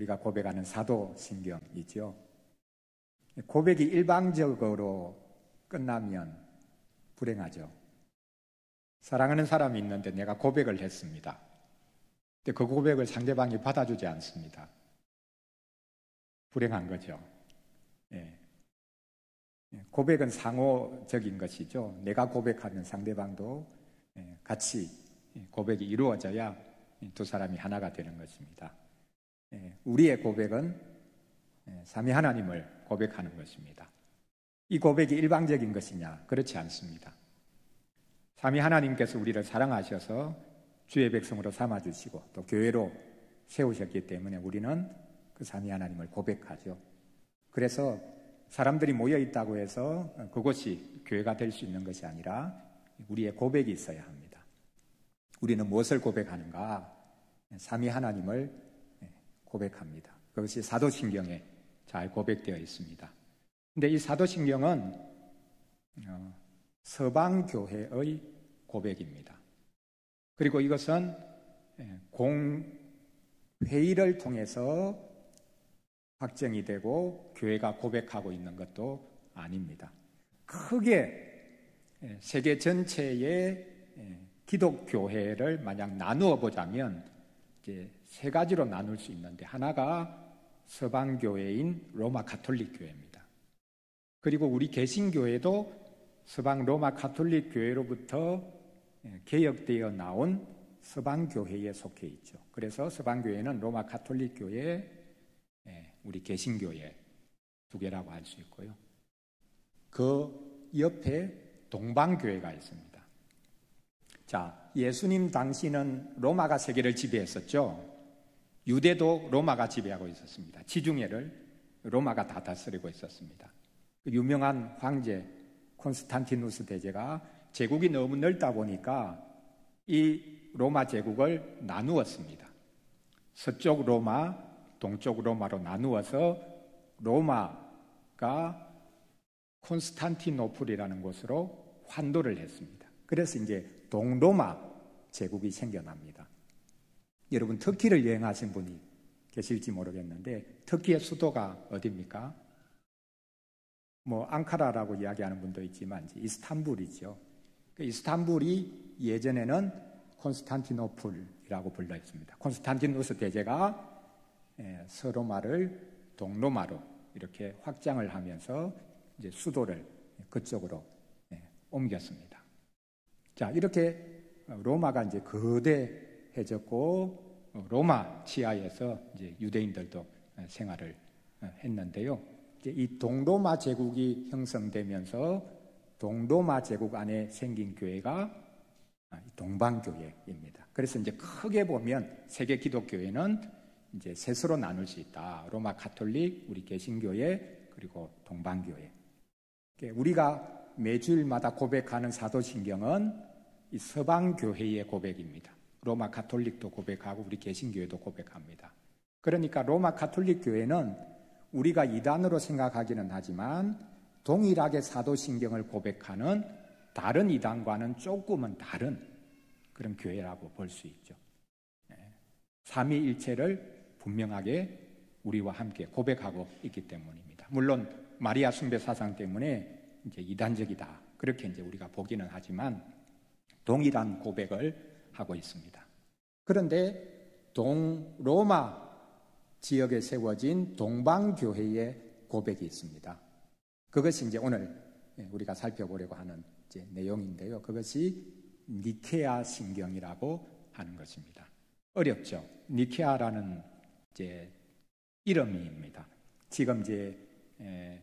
우리가 고백하는 사도신경이죠. 고백이 일방적으로 끝나면 불행하죠. 사랑하는 사람이 있는데 내가 고백을 했습니다. 근데 그 고백을 상대방이 받아주지 않습니다. 불행한 거죠. 고백은 상호적인 것이죠. 내가 고백하면 상대방도 같이 고백이 이루어져야 두 사람이 하나가 되는 것입니다. 우리의 고백은 삼위 하나님을 고백하는 것입니다. 이 고백이 일방적인 것이냐? 그렇지 않습니다. 삼위 하나님께서 우리를 사랑하셔서 주의 백성으로 삼아주시고 또 교회로 세우셨기 때문에 우리는 그 삼위 하나님을 고백하죠. 그래서 사람들이 모여 있다고 해서 그곳이 교회가 될 수 있는 것이 아니라 우리의 고백이 있어야 합니다. 우리는 무엇을 고백하는가? 삼위 하나님을 고백합니다. 그것이 사도신경에 잘 고백되어 있습니다. 근데 이 사도신경은 서방교회의 고백입니다. 그리고 이것은 공회의를 통해서 확정이 되고 교회가 고백하고 있는 것도 아닙니다. 크게 세계 전체의 기독교회를 만약 나누어 보자면 이제 세 가지로 나눌 수 있는데 하나가 서방교회인 로마 가톨릭 교회입니다. 그리고 우리 개신교회도 서방 로마 가톨릭 교회로부터 개혁되어 나온 서방교회에 속해 있죠. 그래서 서방교회는 로마 가톨릭 교회, 우리 개신교회 두 개라고 할 수 있고요. 그 옆에 동방교회가 있습니다. 자, 예수님 당시는 로마가 세계를 지배했었죠. 유대도 로마가 지배하고 있었습니다. 지중해를 로마가 다 다스리고 있었습니다. 그 유명한 황제 콘스탄티누스 대제가 제국이 너무 넓다 보니까 이 로마 제국을 나누었습니다. 서쪽 로마, 동쪽 로마로 나누어서 로마가 콘스탄티노플이라는 곳으로 환도를 했습니다. 그래서 이제 동로마 제국이 생겨납니다. 여러분 터키를 여행하신 분이 계실지 모르겠는데 터키의 수도가 어디입니까? 뭐 앙카라라고 이야기하는 분도 있지만 이스탄불이죠. 이스탄불이 예전에는 콘스탄티노플이라고 불러 있습니다. 콘스탄티누스 대제가 서로마를 동로마로 이렇게 확장을 하면서 이제 수도를 그쪽으로 옮겼습니다. 자, 이렇게 로마가 이제 거대해졌고 로마 치하에서 이제 유대인들도 생활을 했는데요. 이제 이 동로마 제국이 형성되면서 동로마 제국 안에 생긴 교회가 동방교회입니다. 그래서 이제 크게 보면 세계 기독교회는 이제 셋으로 나눌 수 있다. 로마 가톨릭, 우리 개신교회, 그리고 동방교회. 우리가 매주일마다 고백하는 사도신경은 이 서방교회의 고백입니다. 로마 가톨릭도 고백하고 우리 개신교회도 고백합니다. 그러니까 로마 가톨릭 교회는 우리가 이단으로 생각하기는 하지만 동일하게 사도신경을 고백하는 다른 이단과는 조금은 다른 그런 교회라고 볼 수 있죠. 삼위일체를 분명하게 우리와 함께 고백하고 있기 때문입니다. 물론 마리아 숭배 사상 때문에 이제 이단적이다 그렇게 이제 우리가 보기는 하지만 동일한 고백을 하고 있습니다. 그런데 동로마 지역에 세워진 동방교회의 고백이 있습니다. 그것이 이제 오늘 우리가 살펴보려고 하는 이제 내용인데요. 그것이 니케아 신경이라고 하는 것입니다. 어렵죠. 니케아라는 이제 이름입니다. 지금 이제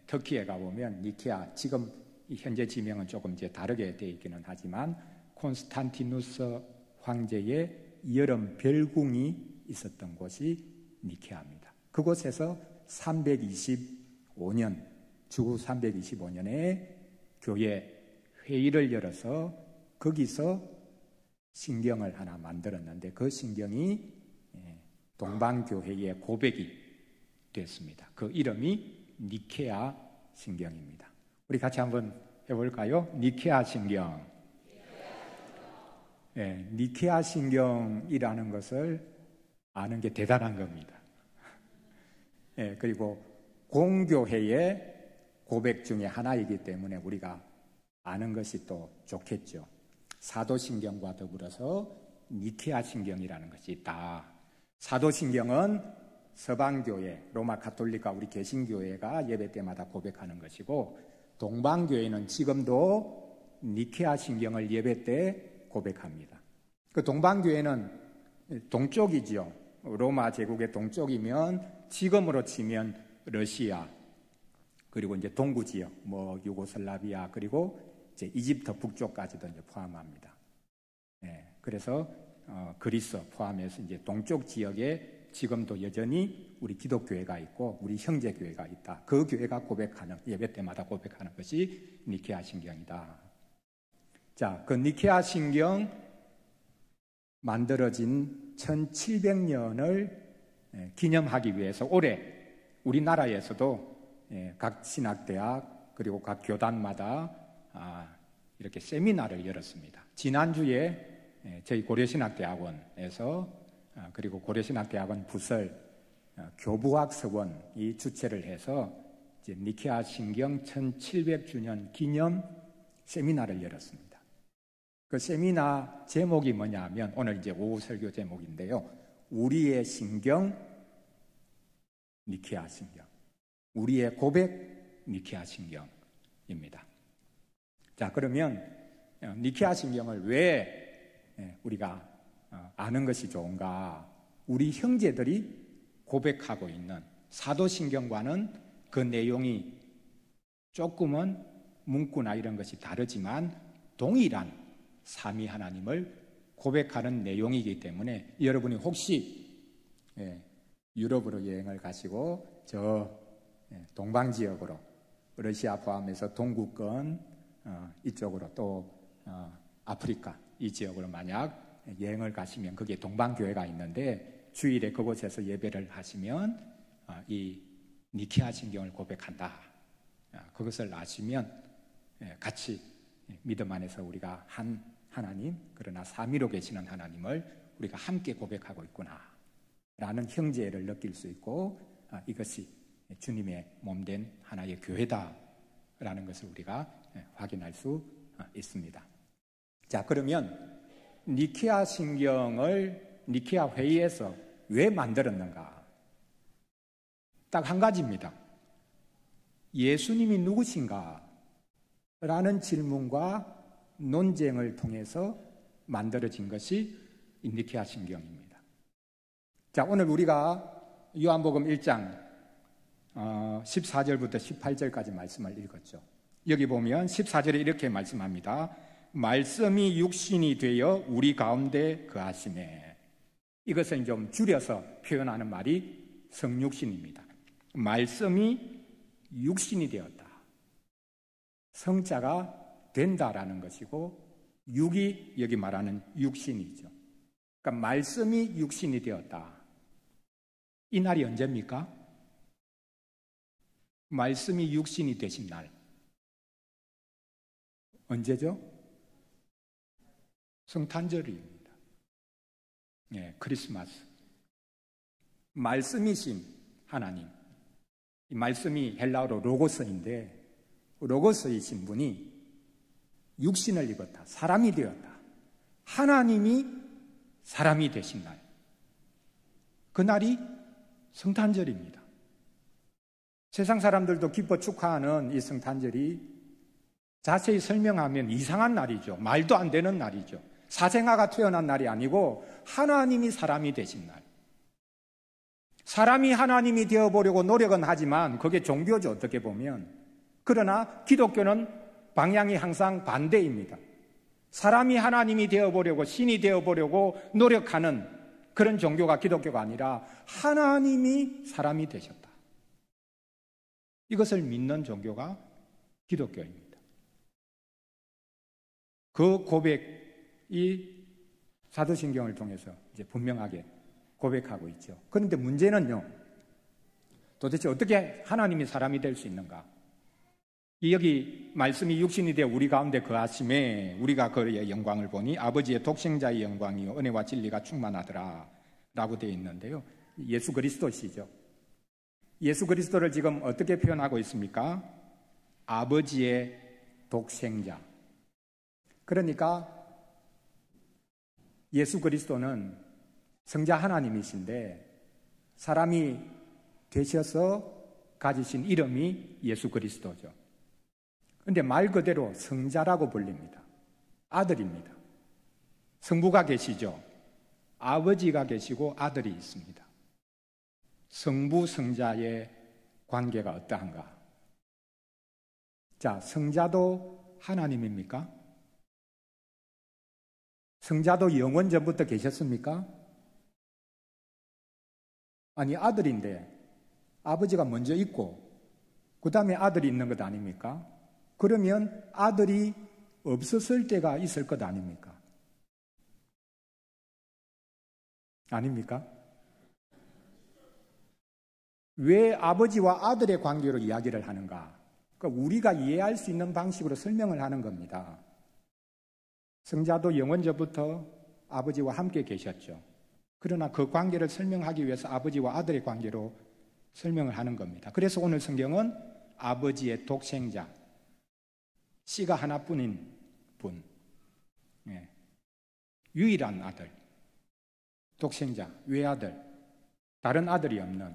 터키에 가보면 니케아, 지금 현재 지명은 조금 이제 다르게 되어 있기는 하지만 콘스탄티누스 황제의 여름 별궁이 있었던 곳이 니케아입니다. 그곳에서 325년, 주후 325년에 교회 회의를 열어서 거기서 신경을 하나 만들었는데 그 신경이 동방교회의 고백이 됐습니다. 그 이름이 니케아 신경입니다. 우리 같이 한번 해볼까요? 니케아 신경. 니케아 신경이라는 것을 아는 게 대단한 겁니다. 그리고 공교회의 고백 중에 하나이기 때문에 우리가 아는 것이 또 좋겠죠. 사도신경과 더불어서 니케아 신경이라는 것이 있다. 사도신경은 서방교회, 로마 가톨릭과 우리 개신교회가 예배 때마다 고백하는 것이고, 동방교회는 지금도 니케아 신경을 예배 때 고백합니다. 그 동방교회는 동쪽이죠. 로마 제국의 동쪽이면 지금으로 치면 러시아, 그리고 이제 동구 지역, 유고슬라비아, 그리고 이제 이집트 북쪽까지도 이제 포함합니다. 그래서 그리스 포함해서 이제 동쪽 지역에 지금도 여전히 우리 기독교회가 있고 우리 형제교회가 있다. 그 교회가 고백하는, 예배 때마다 고백하는 것이 니케아 신경이다. 자, 그 니케아 신경 만들어진 1700년을 기념하기 위해서 올해 우리나라에서도 각 신학대학 그리고 각 교단마다 이렇게 세미나를 열었습니다. 지난주에 저희 고려신학대학원에서 그리고 고려신학대학원 부설 교부학서원이 주최를 해서 이제 니케아 신경 1700주년 기념 세미나를 열었습니다. 그 세미나 제목이 뭐냐면, 오늘 이제 오후 설교 제목인데요. 우리의 신경, 니케아 신경. 우리의 고백, 니케아 신경입니다. 자, 그러면 니케아 신경을 왜 우리가 아는 것이 좋은가? 우리 형제들이 고백하고 있는 사도신경과는 그 내용이 조금은 문구나 이런 것이 다르지만 동일한 삼위 하나님을 고백하는 내용이기 때문에, 여러분이 혹시 유럽으로 여행을 가시고 저 동방지역으로, 러시아 포함해서 동구권 이쪽으로 또 아프리카 이 지역으로 만약 여행을 가시면 거기에 동방교회가 있는데 주일에 그곳에서 예배를 하시면 이 니케아 신경을 고백한다. 그것을 아시면 같이 믿음 안에서 우리가 한 하나님, 그러나 삼위로 계시는 하나님을 우리가 함께 고백하고 있구나 라는 형제를 느낄 수 있고, 이것이 주님의 몸된 하나의 교회다 라는 것을 우리가 확인할 수 있습니다. 자, 그러면 니케아 신경을 니케아 회의에서 왜 만들었는가? 딱 한 가지입니다. 예수님이 누구신가? 라는 질문과 논쟁을 통해서 만들어진 것이 니케아 신경입니다. 자, 오늘 우리가 요한복음 1장 14절부터 18절까지 말씀을 읽었죠. 여기 보면 14절에 이렇게 말씀합니다. 말씀이 육신이 되어 우리 가운데 거하시네. 이것은 좀 줄여서 표현하는 말이 성육신입니다. 말씀이 육신이 되었다. 성자가 된다라는 것이고, 육이 여기 말하는 육신이죠. 그러니까 말씀이 육신이 되었다. 이 날이 언제입니까? 말씀이 육신이 되신 날. 언제죠? 성탄절입니다. 크리스마스. 말씀이신 하나님. 이 말씀이 헬라어로 로고스인데, 로고스이신 분이 육신을 입었다. 사람이 되었다. 하나님이 사람이 되신 날. 그날이 성탄절입니다. 세상 사람들도 기뻐 축하하는 이 성탄절이 자세히 설명하면 이상한 날이죠. 말도 안 되는 날이죠. 사생아가 태어난 날이 아니고 하나님이 사람이 되신 날. 사람이 하나님이 되어보려고 노력은 하지만 그게 종교죠, 어떻게 보면. 그러나 기독교는 방향이 항상 반대입니다. 사람이 하나님이 되어보려고, 신이 되어보려고 노력하는 그런 종교가 기독교가 아니라 하나님이 사람이 되셨다. 이것을 믿는 종교가 기독교입니다. 그 고백이 사도신경을 통해서 이제 분명하게 고백하고 있죠. 그런데 문제는요, 도대체 어떻게 하나님이 사람이 될 수 있는가? 여기 말씀이 육신이 되어 우리 가운데 거하심에 우리가 그의 영광을 보니 아버지의 독생자의 영광이요 은혜와 진리가 충만하더라 라고 되어 있는데요, 예수 그리스도시죠. 예수 그리스도를 지금 어떻게 표현하고 있습니까? 아버지의 독생자. 그러니까 예수 그리스도는 성자 하나님이신데 사람이 되셔서 가지신 이름이 예수 그리스도죠. 그런데 말 그대로 성자라고 불립니다. 아들입니다. 성부가 계시죠. 아버지가 계시고 아들이 있습니다. 성부 성자의 관계가 어떠한가? 자, 성자도 하나님입니까? 성자도 영원 전부터 계셨습니까? 아니, 아들인데 아버지가 먼저 있고 그 다음에 아들이 있는 것 아닙니까? 그러면 아들이 없었을 때가 있을 것 아닙니까? 아닙니까? 왜 아버지와 아들의 관계로 이야기를 하는가? 그러니까 우리가 이해할 수 있는 방식으로 설명을 하는 겁니다. 성자도 영원 전부터 아버지와 함께 계셨죠. 그러나 그 관계를 설명하기 위해서 아버지와 아들의 관계로 설명을 하는 겁니다. 그래서 오늘 성경은 아버지의 독생자, 씨가 하나뿐인 분, 유일한 아들, 독생자, 외아들, 다른 아들이 없는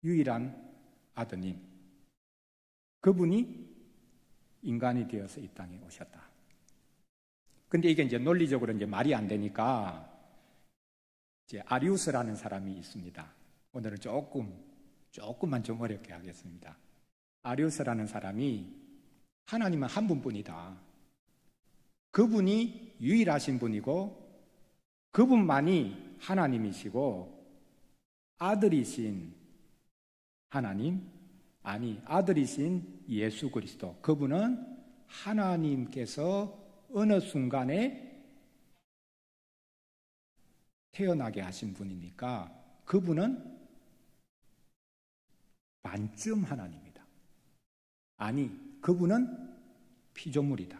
유일한 아드님, 그분이 인간이 되어서 이 땅에 오셨다. 근데 이게 이제 논리적으로 이제 말이 안 되니까 이제 아리우스라는 사람이 있습니다. 오늘은 조금만 좀 어렵게 하겠습니다. 아리우스라는 사람이 하나님은 한 분뿐이다. 그분이 유일하신 분이고 그분만이 하나님이시고 아들이신 하나님, 아니 아들이신 예수 그리스도, 그분은 하나님께서 어느 순간에 태어나게 하신 분이니까 그분은 반쯤 하나님이다. 아니, 그분은 피조물이다.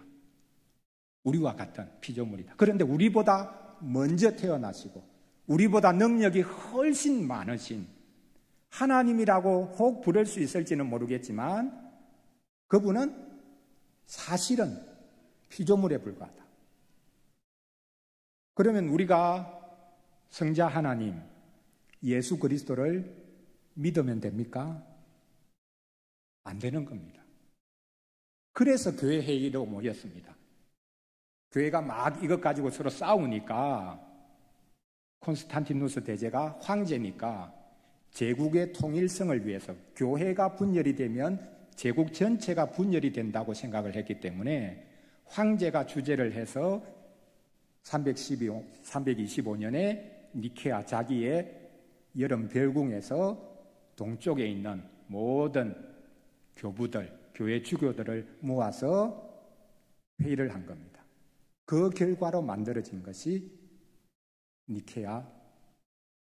우리와 같은 피조물이다. 그런데 우리보다 먼저 태어나시고 우리보다 능력이 훨씬 많으신 하나님이라고 혹 부를 수 있을지는 모르겠지만 그분은 사실은 피조물에 불과하다. 그러면 우리가 성자 하나님 예수 그리스도를 믿으면 됩니까? 안 되는 겁니다. 그래서 교회 회의로 모였습니다. 교회가 막 이것 가지고 서로 싸우니까 콘스탄티누스 대제가 황제니까 제국의 통일성을 위해서 교회가 분열이 되면 제국 전체가 분열이 된다고 생각을 했기 때문에 황제가 주재를 해서 325년에 니케아 자기의 여름 별궁에서 동쪽에 있는 모든 교부들, 교회 주교들을 모아서 회의를 한 겁니다. 그 결과로 만들어진 것이 니케아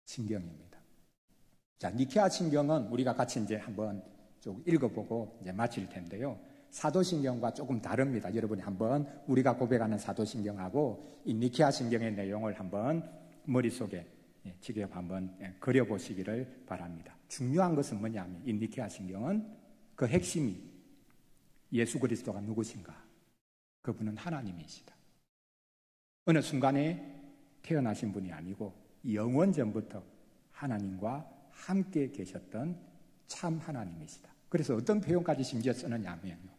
신경입니다. 자, 니케아 신경은 우리가 같이 이제 한번 좀 읽어보고 이제 마칠 텐데요. 사도신경과 조금 다릅니다. 여러분이 한번 우리가 고백하는 사도신경하고 이 니케아 신경의 내용을 한번 머릿속에 직접 한번 그려보시기를 바랍니다. 중요한 것은 뭐냐면 이 니케아 신경은 그 핵심이 예수 그리스도가 누구신가? 그분은 하나님이시다. 어느 순간에 태어나신 분이 아니고 영원 전부터 하나님과 함께 계셨던 참 하나님이시다. 그래서 어떤 표현까지 심지어 쓰느냐 하면요,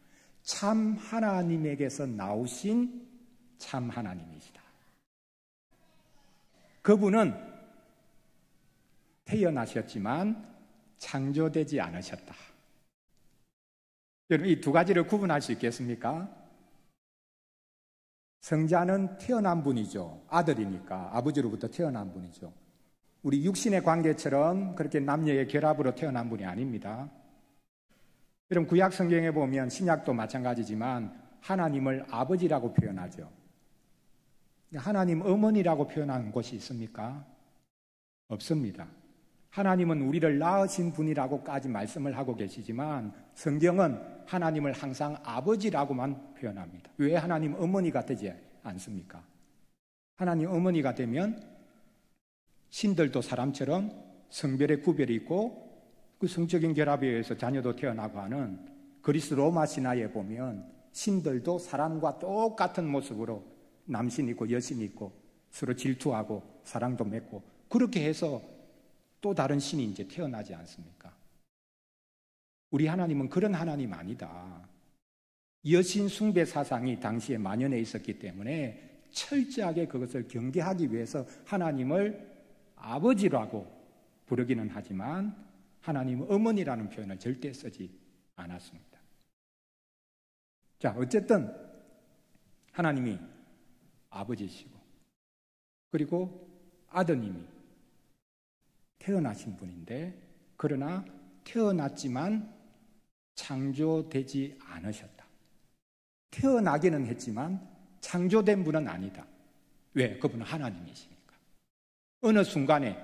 참 하나님에게서 나오신 참 하나님이시다. 그분은 태어나셨지만 창조되지 않으셨다. 여러분, 이 두 가지를 구분할 수 있겠습니까? 성자는 태어난 분이죠. 아들이니까 아버지로부터 태어난 분이죠. 우리 육신의 관계처럼 그렇게 남녀의 결합으로 태어난 분이 아닙니다. 여러분, 구약 성경에 보면 신약도 마찬가지지만 하나님을 아버지라고 표현하죠. 하나님 어머니라고 표현하는 곳이 있습니까? 없습니다. 하나님은 우리를 낳으신 분이라고까지 말씀을 하고 계시지만 성경은 하나님을 항상 아버지라고만 표현합니다. 왜 하나님 어머니가 되지 않습니까? 하나님 어머니가 되면 신들도 사람처럼 성별의 구별이 있고 그 성적인 결합에 의해서 자녀도 태어나고 하는 그리스 로마 신화에 보면 신들도 사람과 똑같은 모습으로 남신이 있고 여신이 있고 서로 질투하고 사랑도 맺고 그렇게 해서 또 다른 신이 이제 태어나지 않습니까? 우리 하나님은 그런 하나님 아니다. 여신 숭배 사상이 당시에 만연해 있었기 때문에 철저하게 그것을 경계하기 위해서 하나님을 아버지라고 부르기는 하지만 하나님은 어머니라는 표현을 절대 쓰지 않았습니다. 자, 어쨌든 하나님이 아버지시고 그리고 아드님이 태어나신 분인데 그러나 태어났지만 창조되지 않으셨다. 태어나기는 했지만 창조된 분은 아니다. 왜? 그분은 하나님이시니까. 어느 순간에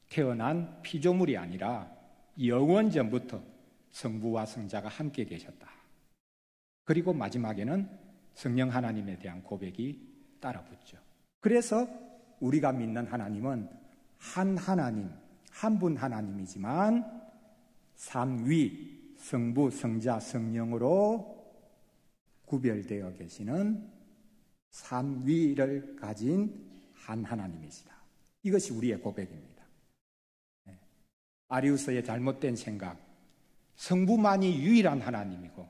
태어난 피조물이 아니라 영원전부터 성부와 성자가 함께 계셨다. 그리고 마지막에는 성령 하나님에 대한 고백이 따라붙죠. 그래서 우리가 믿는 하나님은 한 하나님, 한 분 하나님이지만 삼위, 성부, 성자, 성령으로 구별되어 계시는 삼위를 가진 한 하나님이시다. 이것이 우리의 고백입니다. 아리우스의 잘못된 생각, 성부만이 유일한 하나님이고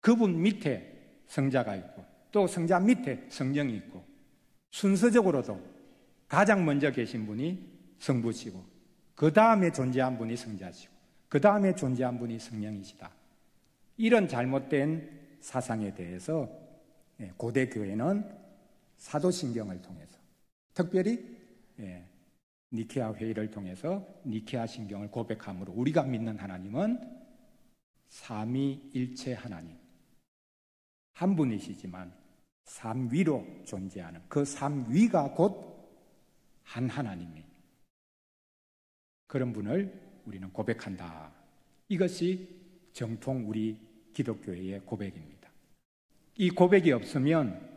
그분 밑에 성자가 있고 또 성자 밑에 성령이 있고 순서적으로도 가장 먼저 계신 분이 성부시고 그 다음에 존재한 분이 성자시고 그 다음에 존재한 분이 성령이시다. 이런 잘못된 사상에 대해서 고대 교회는 사도신경을 통해서 특별히 니케아 회의를 통해서 니케아 신경을 고백함으로 우리가 믿는 하나님은 삼위일체 하나님, 한 분이시지만 삼위로 존재하는 그 삼위가 곧 한 하나님이 그런 분을 우리는 고백한다. 이것이 정통 우리 기독교회의 고백입니다. 이 고백이 없으면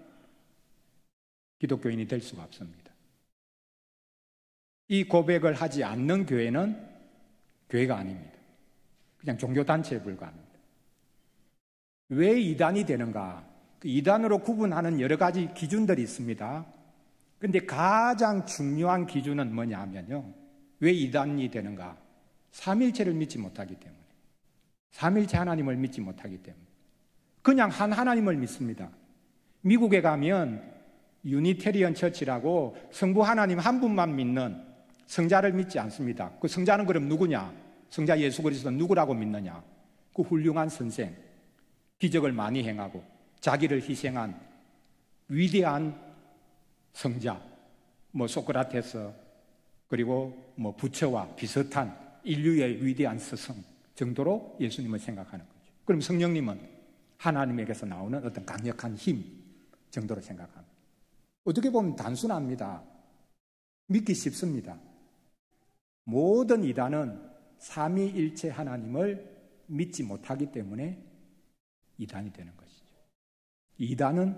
기독교인이 될 수가 없습니다. 이 고백을 하지 않는 교회는 교회가 아닙니다. 그냥 종교단체에 불과합니다. 왜 이단이 되는가? 그 이단으로 구분하는 여러 가지 기준들이 있습니다. 그런데 가장 중요한 기준은 뭐냐 하면요. 왜 이단이 되는가? 삼일체를 믿지 못하기 때문에. 삼일체 하나님을 믿지 못하기 때문에. 그냥 한 하나님을 믿습니다. 미국에 가면 유니테리언 처치라고 성부 하나님 한 분만 믿는 성자를 믿지 않습니다. 그 성자는 그럼 누구냐? 성자 예수 그리스도 누구라고 믿느냐? 그 훌륭한 선생, 기적을 많이 행하고 자기를 희생한 위대한 성자, 소크라테스 그리고 부처와 비슷한 인류의 위대한 스승 정도로 예수님을 생각하는 거죠. 그럼 성령님은 하나님에게서 나오는 어떤 강력한 힘 정도로 생각합니다. 어떻게 보면 단순합니다. 믿기 쉽습니다. 모든 이단은 삼위일체 하나님을 믿지 못하기 때문에 이단이 되는 것이죠. 이단은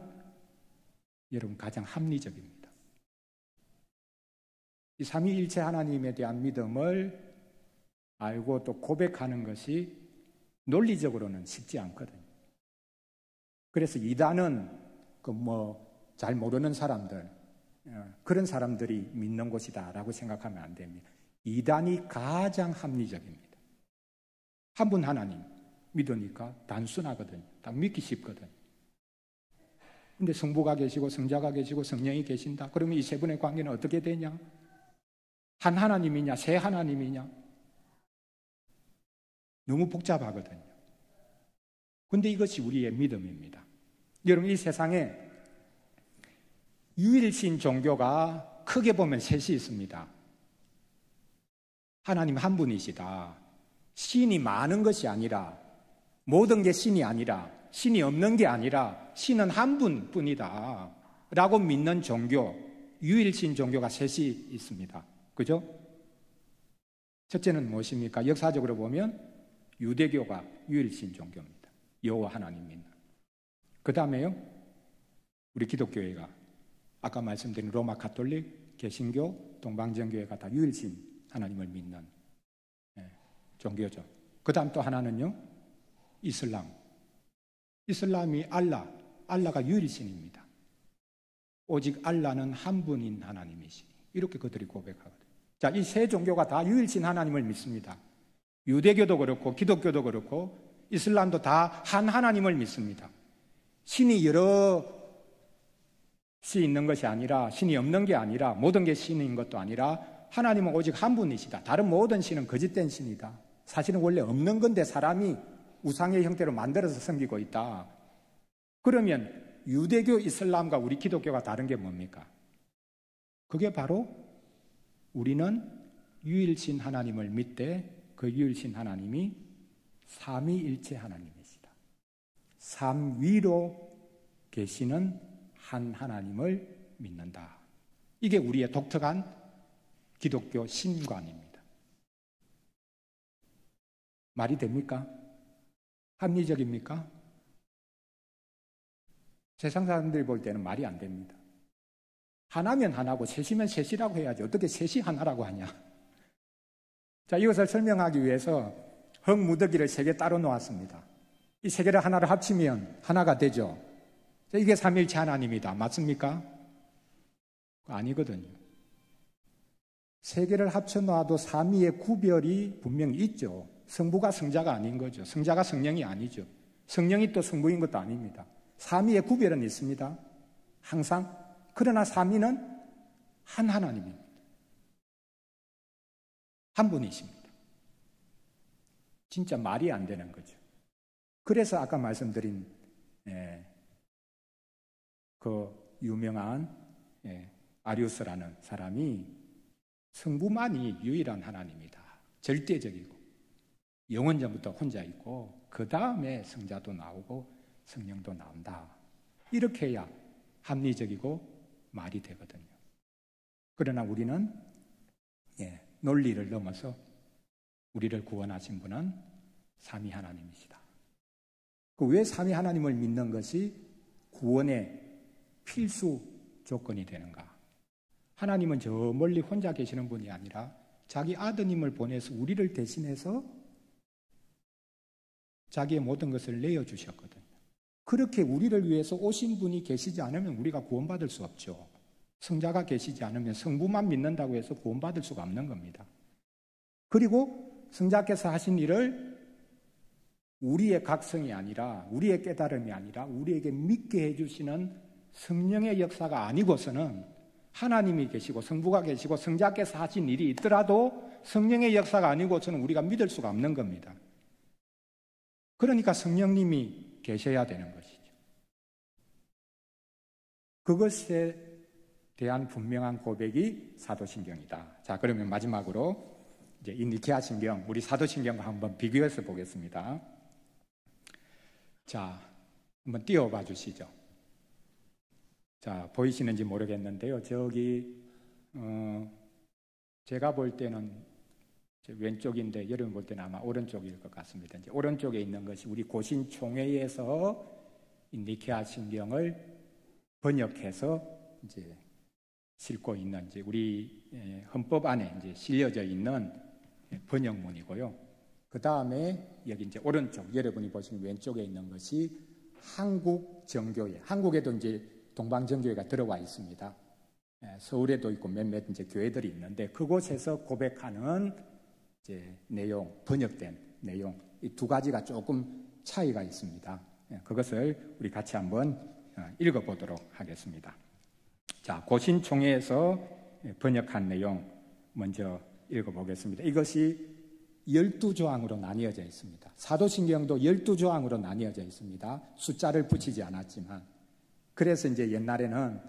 여러분 가장 합리적입니다. 이 삼위일체 하나님에 대한 믿음을 알고 또 고백하는 것이 논리적으로는 쉽지 않거든요. 그래서 이단은 잘 모르는 사람들, 그런 사람들이 믿는 곳이다라고 생각하면 안 됩니다. 이단이 가장 합리적입니다. 한 분 하나님 믿으니까 단순하거든요. 딱 믿기 쉽거든요. 근데 성부가 계시고 성자가 계시고 성령이 계신다. 그러면 이 세 분의 관계는 어떻게 되냐? 한 하나님이냐? 세 하나님이냐? 너무 복잡하거든요. 근데 이것이 우리의 믿음입니다. 여러분, 이 세상에 유일신 종교가 크게 보면 셋이 있습니다. 하나님 한 분이시다. 신이 많은 것이 아니라, 모든 게 신이 아니라, 신이 없는 게 아니라 신은 한 분뿐이다 라고 믿는 종교, 유일신 종교가 셋이 있습니다. 그죠? 첫째는 무엇입니까? 역사적으로 보면 유대교가 유일신 종교입니다. 여호와 하나님 믿는. 그 다음에요, 우리 기독교회가 아까 말씀드린 로마 가톨릭, 개신교, 동방정교회가 다 유일신 하나님을 믿는 종교죠. 그 다음 또 하나는요, 이슬람. 이슬람이 알라가 유일신입니다. 오직 알라는 한 분인 하나님이시니, 이렇게 그들이 고백하거든요. 자, 이 세 종교가 다 유일신 하나님을 믿습니다. 유대교도 그렇고 기독교도 그렇고 이슬람도 다 한 하나님을 믿습니다. 신이 여럿이 있는 것이 아니라, 신이 없는 게 아니라, 모든 게 신인 것도 아니라 하나님은 오직 한 분이시다. 다른 모든 신은 거짓된 신이다. 사실은 원래 없는 건데 사람이 우상의 형태로 만들어서 섬기고 있다. 그러면 유대교, 이슬람과 우리 기독교가 다른 게 뭡니까? 그게 바로 우리는 유일신 하나님을 믿되 그 유일신 하나님이 삼위일체 하나님이시다. 삼위로 계시는 한 하나님을 믿는다. 이게 우리의 독특한 기독교 신관입니다. 말이 됩니까? 합리적입니까? 세상 사람들이 볼 때는 말이 안 됩니다. 하나면 하나고 셋이면 셋이라고 해야지 어떻게 셋이 하나라고 하냐. 자, 이것을 설명하기 위해서 흙무더기를 3개 따로 놓았습니다. 이 3개를 하나로 합치면 하나가 되죠. 자, 이게 삼위일체 하나님이다. 맞습니까? 아니거든요. 3개를 합쳐놔도 삼위의 구별이 분명히 있죠. 성부가 성자가 아닌 거죠. 성자가 성령이 아니죠. 성령이 또 성부인 것도 아닙니다. 삼위의 구별은 있습니다. 항상. 그러나 삼위는 한 하나님입니다. 한 분이십니다. 진짜 말이 안 되는 거죠. 그래서 아까 말씀드린 그 유명한 아리우스라는 사람이 성부만이 유일한 하나님이다. 절대적이고 영원전부터 혼자 있고 그 다음에 성자도 나오고 성령도 나온다. 이렇게 해야 합리적이고 말이 되거든요. 그러나 우리는 논리를 넘어서 우리를 구원하신 분은 삼위 하나님이시다. 그 왜 삼위 하나님을 믿는 것이 구원의 필수 조건이 되는가? 하나님은 저 멀리 혼자 계시는 분이 아니라 자기 아드님을 보내서 우리를 대신해서 자기의 모든 것을 내어주셨거든요. 그렇게 우리를 위해서 오신 분이 계시지 않으면 우리가 구원받을 수 없죠. 성자가 계시지 않으면 성부만 믿는다고 해서 구원받을 수가 없는 겁니다. 그리고 성자께서 하신 일을 우리의 각성이 아니라, 우리의 깨달음이 아니라 우리에게 믿게 해주시는 성령의 역사가 아니고서는 하나님이 계시고 성부가 계시고 성자께서 하신 일이 있더라도 성령의 역사가 아니고서는 우리가 믿을 수가 없는 겁니다. 그러니까 성령님이 계셔야 되는 것이죠. 그것에 대한 분명한 고백이 사도신경이다. 자, 그러면 마지막으로 이제 이 니케아 신경, 우리 사도신경과 한번 비교해서 보겠습니다. 자, 한번 띄워봐 주시죠. 자, 보이시는지 모르겠는데요. 저기 제가 볼 때는 왼쪽인데 여러분 볼 때는 아마 오른쪽일 것 같습니다. 이제 오른쪽에 있는 것이 우리 고신총회에서 이 니케아 신경을 번역해서 이제 싣고 있는 이제 우리 헌법 안에 이제 실려져 있는 번역문이고요. 그 다음에 여기 이제 오른쪽 여러분이 보시는 왼쪽에 있는 것이 한국 정교회. 한국에도 이제 동방정교회가 들어와 있습니다. 서울에도 있고 몇몇 이제 교회들이 있는데 그곳에서 고백하는 이제 내용, 번역된 내용, 이 두 가지가 조금 차이가 있습니다. 그것을 우리 같이 한번 읽어보도록 하겠습니다. 자, 고신총회에서 번역한 내용 먼저 읽어보겠습니다. 이것이 12조항으로 나뉘어져 있습니다. 사도신경도 12조항으로 나뉘어져 있습니다. 숫자를 붙이지 않았지만. 그래서 이제 옛날에는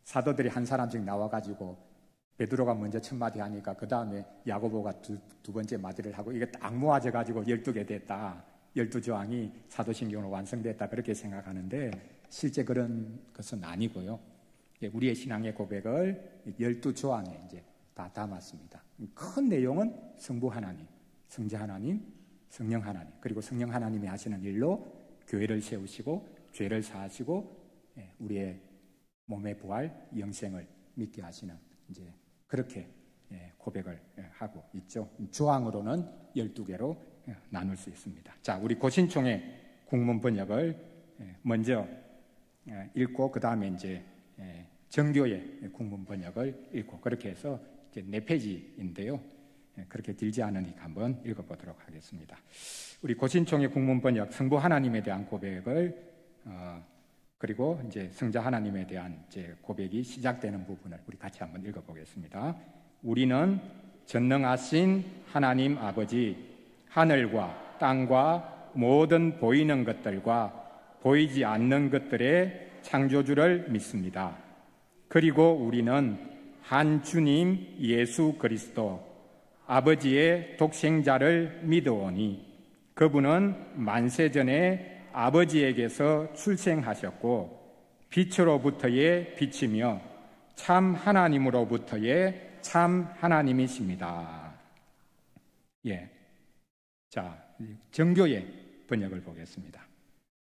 사도들이 한 사람씩 나와가지고 베드로가 먼저 첫 마디 하니까 그 다음에 야고보가 두 번째 마디를 하고 이게 딱 모아져가지고 12개 됐다. 12조항이 사도신경으로 완성됐다. 그렇게 생각하는데 실제 그런 것은 아니고요. 우리의 신앙의 고백을 12조항에 이제 다 담았습니다. 큰 내용은 성부 하나님, 성자 하나님, 성령 하나님, 그리고 성령 하나님이 하시는 일로 교회를 세우시고 죄를 사하시고 우리의 몸의 부활, 영생을 믿게 하시는 이제 그렇게 고백을 하고 있죠. 조항으로는 12개로 나눌 수 있습니다. 자, 우리 고신총의 국문 번역을 먼저 읽고 그 다음에 이제 정교의 국문 번역을 읽고 그렇게 해서 이제 4페이지인데요. 그렇게 길지 않으니까 한번 읽어보도록 하겠습니다. 우리 고신총의 국문 번역 성부 하나님에 대한 고백을 그리고 이제 성자 하나님에 대한 이제 고백이 시작되는 부분을 우리 같이 한번 읽어보겠습니다. 우리는 전능하신 하나님 아버지, 하늘과 땅과 모든 보이는 것들과 보이지 않는 것들의 창조주를 믿습니다. 그리고 우리는 한 주님 예수 그리스도 아버지의 독생자를 믿어오니 그분은 만세전에 아버지에게서 출생하셨고 빛으로부터의 빛이며 참 하나님으로부터의 참 하나님이십니다. 자, 정교의 번역을 보겠습니다.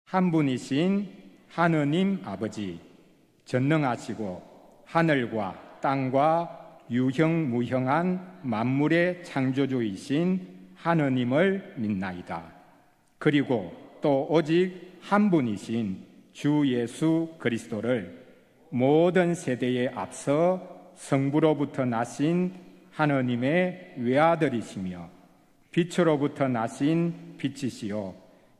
한 분이신 하느님 아버지, 전능하시고 하늘과 땅과 유형무형한 만물의 창조주이신 하느님을 믿나이다. 그리고 또 오직 한 분이신 주 예수 그리스도를 모든 세대에 앞서 성부로부터 나신 하느님의 외아들이시며 빛으로부터 나신 빛이시요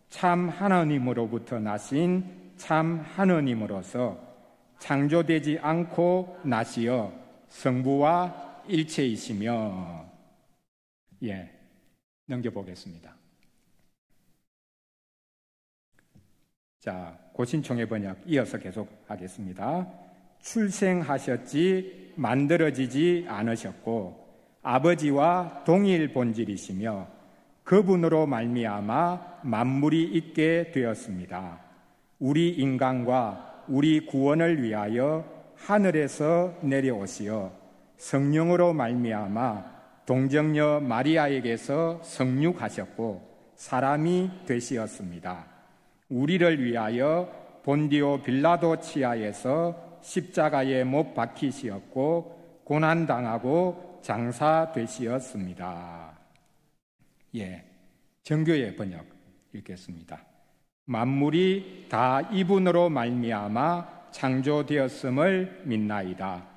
참 하느님으로부터 나신 참 하느님으로서 창조되지 않고 나시어 성부와 일체이시며. 넘겨보겠습니다. 자, 고신총의 번역 이어서 계속하겠습니다. 출생하셨지 만들어지지 않으셨고 아버지와 동일 본질이시며 그분으로 말미암아 만물이 있게 되었습니다. 우리 인간과 우리 구원을 위하여 하늘에서 내려오시어 성령으로 말미암아 동정녀 마리아에게서 성육하셨고 사람이 되시었습니다. 우리를 위하여 본디오 빌라도 치하에서 십자가에 못 박히시었고 고난당하고 장사되시었습니다. 정교의 번역 읽겠습니다. 만물이 다 이분으로 말미암아 창조되었음을 믿나이다.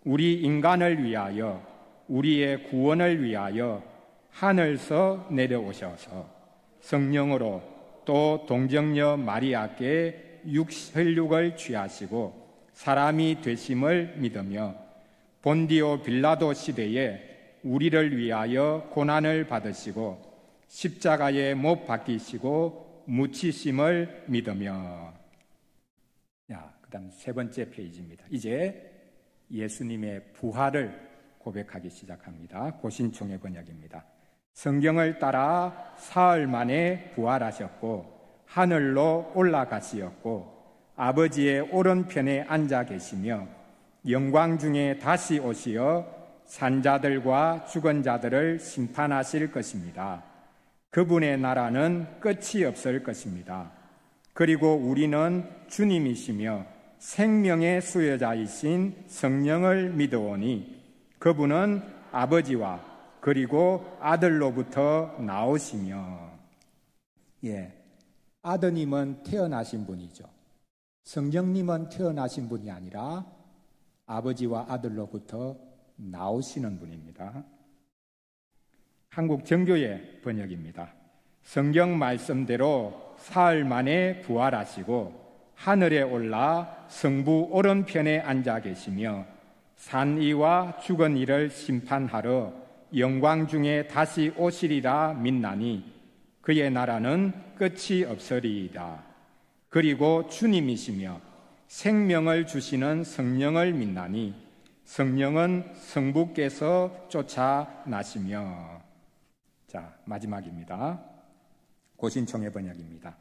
우리 인간을 위하여 우리의 구원을 위하여 하늘서 내려오셔서 성령으로 또 동정녀 마리아께 혈육을 취하시고 사람이 되심을 믿으며 본디오 빌라도 시대에 우리를 위하여 고난을 받으시고 십자가에 못 박히시고 묻히심을 믿으며. 그 다음 3번째 페이지입니다. 이제 예수님의 부활을 고백하기 시작합니다. 고신총의 번역입니다. 성경을 따라 사흘 만에 부활하셨고 하늘로 올라가시었고 아버지의 오른편에 앉아 계시며 영광 중에 다시 오시어 산자들과 죽은 자들을 심판하실 것입니다. 그분의 나라는 끝이 없을 것입니다. 그리고 우리는 주님이시며 생명의 수여자이신 성령을 믿어오니 그분은 아버지와 그리고 아들로부터 나오시며. 아드님은 태어나신 분이죠. 성령님은 태어나신 분이 아니라 아버지와 아들로부터 나오시는 분입니다. 한국 정교의 번역입니다. 성경 말씀대로 사흘 만에 부활하시고 하늘에 올라 성부 오른편에 앉아 계시며 산 이와 죽은 이를 심판하러 영광 중에 다시 오시리라 믿나니 그의 나라는 끝이 없으리이다. 그리고 주님이시며 생명을 주시는 성령을 믿나니 성령은 성부께서 쫓아나시며. 자, 마지막입니다. 고신총의 번역입니다.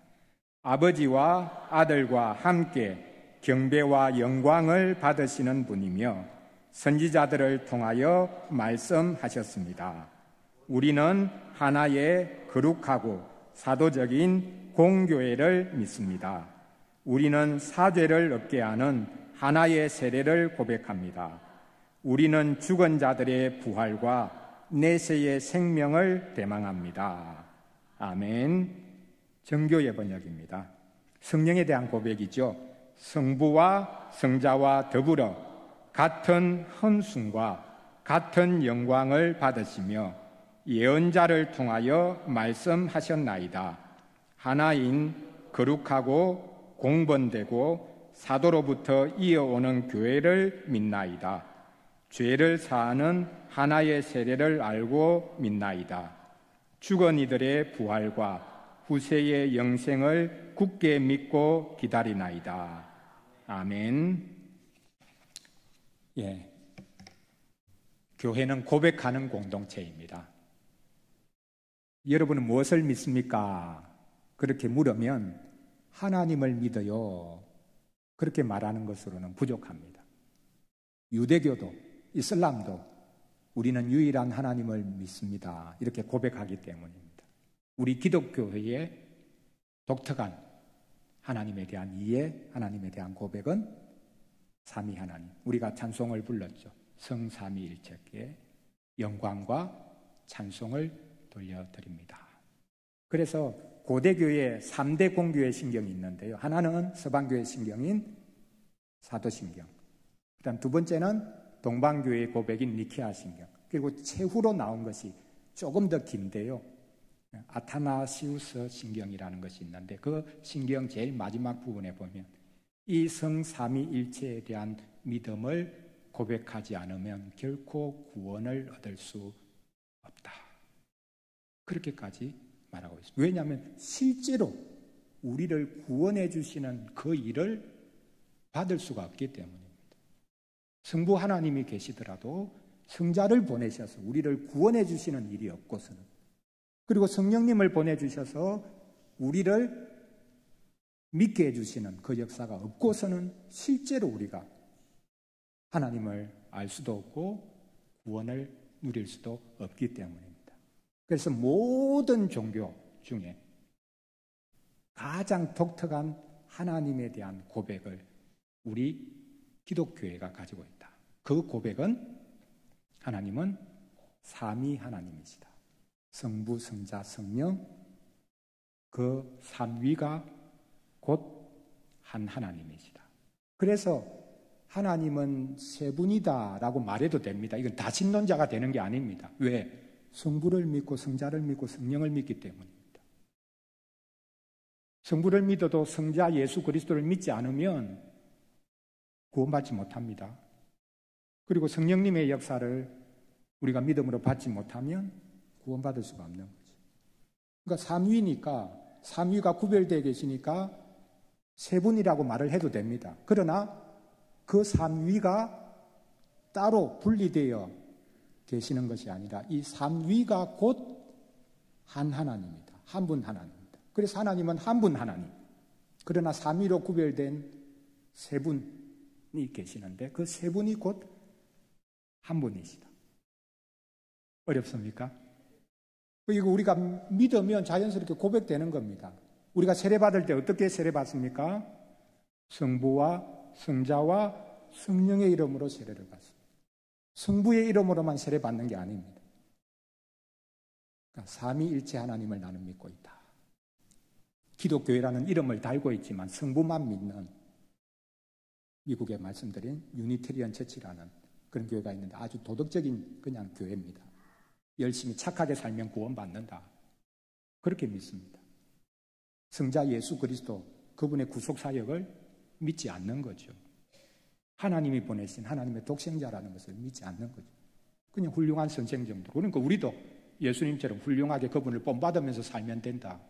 아버지와 아들과 함께 경배와 영광을 받으시는 분이며 선지자들을 통하여 말씀하셨습니다. 우리는 하나의 거룩하고 사도적인 공교회를 믿습니다. 우리는 사죄를 얻게 하는 하나의 세례를 고백합니다. 우리는 죽은 자들의 부활과 내세의 생명을 대망합니다. 아멘. 정교의 번역입니다. 성령에 대한 고백이죠. 성부와 성자와 더불어 같은 헌신과 같은 영광을 받으시며 예언자를 통하여 말씀하셨나이다. 하나인 거룩하고 공번되고 사도로부터 이어오는 교회를 믿나이다. 죄를 사하는 하나의 세례를 알고 믿나이다. 죽은 이들의 부활과 후세의 영생을 굳게 믿고 기다리나이다. 아멘. 예. 교회는 고백하는 공동체입니다. 여러분은 무엇을 믿습니까? 그렇게 물으면 하나님을 믿어요. 그렇게 말하는 것으로는 부족합니다. 유대교도 이슬람도 우리는 유일한 하나님을 믿습니다. 이렇게 고백하기 때문입니다. 우리 기독교회의 독특한 하나님에 대한 이해, 하나님에 대한 고백은 삼위 하나님. 우리가 찬송을 불렀죠. 성삼위일체께 영광과 찬송을 돌려드립니다. 그래서 고대교회 3대 공교회 신경이 있는데요. 하나는 서방교회 신경인 사도신경. 그다음 두 번째는 동방교회의 고백인 니케아 신경. 그리고 최후로 나온 것이 조금 더 긴데요. 아타나시우스 신경이라는 것이 있는데 그 신경 제일 마지막 부분에 보면 이 성삼위일체에 대한 믿음을 고백하지 않으면 결코 구원을 얻을 수 없다. 그렇게까지 말하고 있습니다. 왜냐하면 실제로 우리를 구원해 주시는 그 일을 받을 수가 없기 때문입니다. 성부 하나님이 계시더라도 성자를 보내셔서 우리를 구원해 주시는 일이 없고서는, 그리고 성령님을 보내주셔서 우리를 믿게 해주시는 그 역사가 없고서는 실제로 우리가 하나님을 알 수도 없고 구원을 누릴 수도 없기 때문입니다. 그래서 모든 종교 중에 가장 독특한 하나님에 대한 고백을 우리 기독교회가 가지고 있다. 그 고백은 하나님은 삼위 하나님이시다. 성부, 성자, 성령, 그 삼위가 곧 한 하나님이시다. 그래서 하나님은 세 분이다라고 말해도 됩니다. 이건 다신론자가 되는 게 아닙니다. 왜? 성부를 믿고 성자를 믿고 성령을 믿기 때문입니다. 성부를 믿어도 성자 예수 그리스도를 믿지 않으면 구원받지 못합니다. 그리고 성령님의 역사를 우리가 믿음으로 받지 못하면 구원받을 수가 없는 거죠. 그러니까 삼위니까, 삼위가 구별되어 계시니까 세 분이라고 말을 해도 됩니다. 그러나 그 삼위가 따로 분리되어 계시는 것이 아니라 이 삼위가 곧 한 하나님입니다. 한 분 하나님입니다. 그래서 하나님은 한 분 하나님. 그러나 삼위로 구별된 세 분이 계시는데 그 세 분이 곧 한 분이시다. 어렵습니까? 이거 우리가 믿으면 자연스럽게 고백되는 겁니다. 우리가 세례받을 때 어떻게 세례받습니까? 성부와 성자와 성령의 이름으로 세례를 받습니다. 성부의 이름으로만 세례받는 게 아닙니다. 그러니까 삼위일체 하나님을 나는 믿고 있다. 기독교회라는 이름을 달고 있지만 성부만 믿는 미국에 말씀드린 유니테리언 처치라는 그런 교회가 있는데 아주 도덕적인 그냥 교회입니다. 열심히 착하게 살면 구원받는다. 그렇게 믿습니다. 성자 예수 그리스도 그분의 구속사역을 믿지 않는 거죠. 하나님이 보내신 하나님의 독생자라는 것을 믿지 않는 거죠. 그냥 훌륭한 선생 정도. 그러니까 우리도 예수님처럼 훌륭하게 그분을 본받으면서 살면 된다.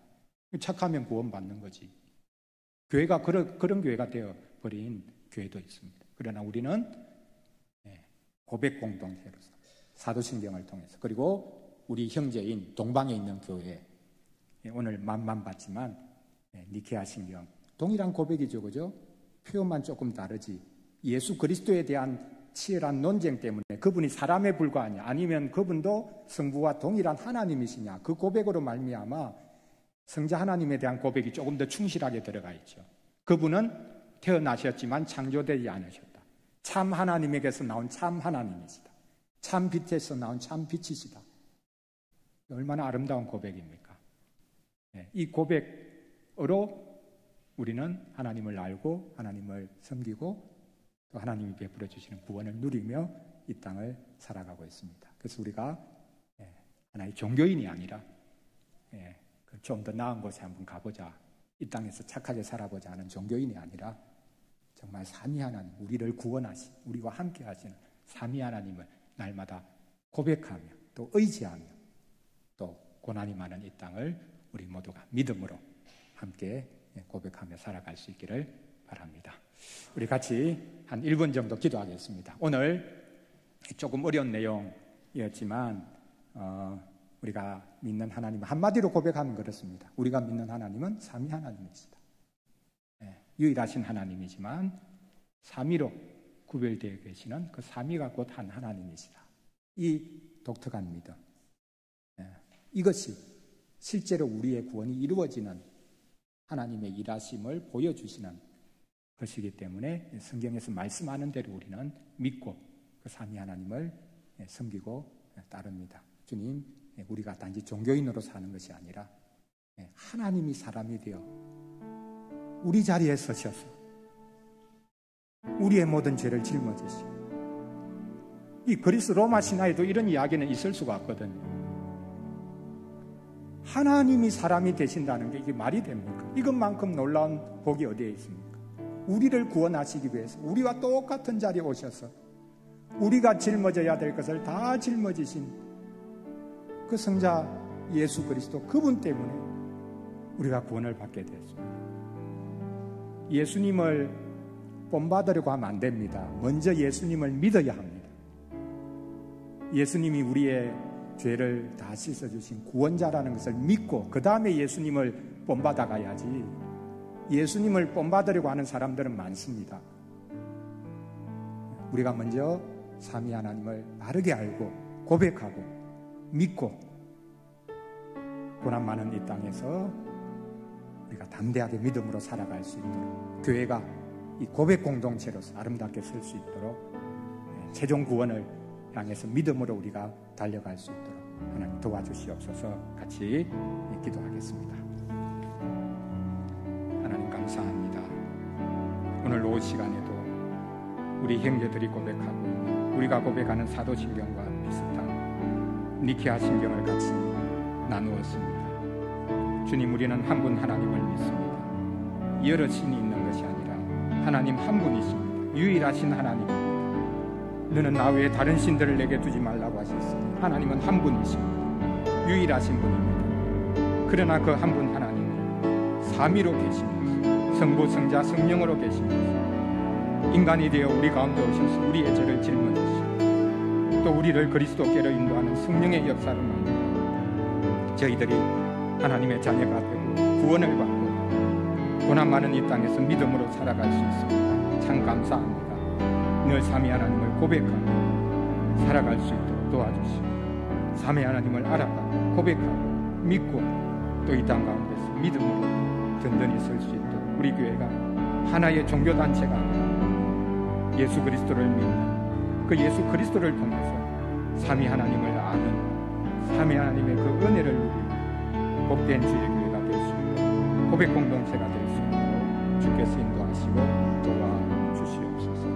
착하면 구원받는 거지. 교회가 그런 교회가 되어버린 교회도 있습니다. 그러나 우리는 고백 공동체로서 사도신경을 통해서, 그리고 우리 형제인 동방에 있는 교회, 오늘 맛만 봤지만 니케아 신경 동일한 고백이죠, 그죠? 표현만 조금 다르지. 예수 그리스도에 대한 치열한 논쟁 때문에 그분이 사람에 불과하냐, 아니면 그분도 성부와 동일한 하나님이시냐, 그 고백으로 말미암아 성자 하나님에 대한 고백이 조금 더 충실하게 들어가 있죠. 그분은 태어나셨지만 창조되지 않으셨다. 참 하나님에게서 나온 참 하나님이시다. 참 빛에서 나온 참 빛이시다. 얼마나 아름다운 고백입니까? 이 고백으로 우리는 하나님을 알고 하나님을 섬기고 또 하나님이 베풀어 주시는 구원을 누리며 이 땅을 살아가고 있습니다. 그래서 우리가 하나의 종교인이 아니라 좀 더 나은 곳에 한번 가보자, 이 땅에서 착하게 살아보자 하는 종교인이 아니라 정말 삼위 하나님, 우리를 구원하신, 우리와 함께 하시는 삼위 하나님을 날마다 고백하며 또 의지하며 또 고난이 많은 이 땅을 우리 모두가 믿음으로 함께 고백하며 살아갈 수 있기를 바랍니다. 우리 같이 한 1분 정도 기도하겠습니다. 오늘 조금 어려운 내용이었지만 우리가 믿는 하나님, 한마디로 고백하면 그렇습니다. 우리가 믿는 하나님은 삼위 하나님이시다. 유일하신 하나님이지만 삼위로 구별되어 계시는 그 삼위가 곧 한 하나님이시다. 이 독특한 믿음, 이것이 실제로 우리의 구원이 이루어지는 하나님의 일하심을 보여주시는 것이기 때문에 성경에서 말씀하는 대로 우리는 믿고 그 삼위 하나님을 섬기고 따릅니다. 주님, 우리가 단지 종교인으로 사는 것이 아니라 하나님이 사람이 되어 우리 자리에 서셔서 우리의 모든 죄를 짊어지시고, 이 그리스 로마 신화에도 이런 이야기는 있을 수가 없거든요. 하나님이 사람이 되신다는 게 이게 말이 됩니까? 이것만큼 놀라운 복이 어디에 있습니까? 우리를 구원하시기 위해서 우리와 똑같은 자리에 오셔서 우리가 짊어져야 될 것을 다 짊어지신 그 성자 예수 그리스도, 그분 때문에 우리가 구원을 받게 되었습니다. 예수님을 본받으려고 하면 안 됩니다. 먼저 예수님을 믿어야 합니다. 예수님이 우리의 죄를 다 씻어주신 구원자라는 것을 믿고 그 다음에 예수님을 본받아가야지, 예수님을 본받으려고 하는 사람들은 많습니다. 우리가 먼저 삼위 하나님을 바르게 알고 고백하고 믿고 고난 많은 이 땅에서 우리가 담대하게 믿음으로 살아갈 수 있도록, 교회가 이 고백 공동체로서 아름답게 설 수 있도록, 최종 구원을 향해서 믿음으로 우리가 달려갈 수 있도록 하나님 도와주시옵소서. 같이 기도하겠습니다. 하나님 감사합니다. 오늘 오후 시간에도 우리 형제들이 고백하고 있는, 우리가 고백하는 사도신경과 비슷한 니케아 신경을 같이 나누었습니다. 주님, 우리는 한 분 하나님을 믿습니다. 여러 신이 있는 것이 아니라 하나님 한 분이십니다. 유일하신 하나님입니다. 너는 나 외에 다른 신들을 내게 두지 말라고 하셨으니 하나님은 한 분이십니다. 유일하신 분입니다. 그러나 그 한 분 하나님은 삼위로 계십니다. 성부, 성자, 성령으로 계십니다. 인간이 되어 우리 가운데 오셔서 우리의 죄를 짊어지시고 또 우리를 그리스도께로 인도하는 성령의 역사를 만들어 저희들이 하나님의 자녀가 되고 구원을 받고 고난 많은 이 땅에서 믿음으로 살아갈 수 있습니다. 참 감사합니다. 늘 삼위 하나님을 고백하며 살아갈 수 있도록 도와주시고, 삼위 하나님을 알아가고 고백하고 믿고 또 이 땅 가운데서 믿음으로 든든히 설 수 있도록 우리 교회가 하나의 종교단체가 아니라 예수 그리스도를 믿는 그 예수 그리스도를 통해서 삼위 하나님을 아는 삼위 하나님의 그 은혜를 누리는 복된 주의 교회가 될 수 있도록, 고백 공동체가 될 수 있도록 주께서 인도하시고 도와주시옵소서.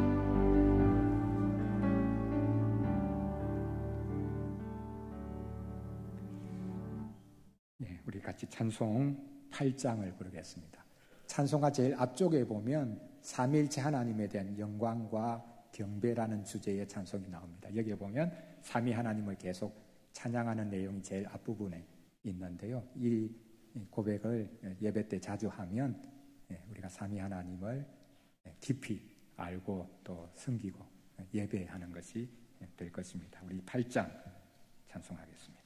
우리 같이 찬송 8장을 부르겠습니다. 찬송가 제일 앞쪽에 보면 삼위일체 하나님에 대한 영광과 경배라는 주제의 찬송이 나옵니다. 여기에 보면 삼위 하나님을 계속 찬양하는 내용이 제일 앞부분에 있는데요. 이 고백을 예배 때 자주 하면 우리가 삼위 하나님을 깊이 알고 또 섬기고 예배하는 것이 될 것입니다. 우리 8장 찬송하겠습니다.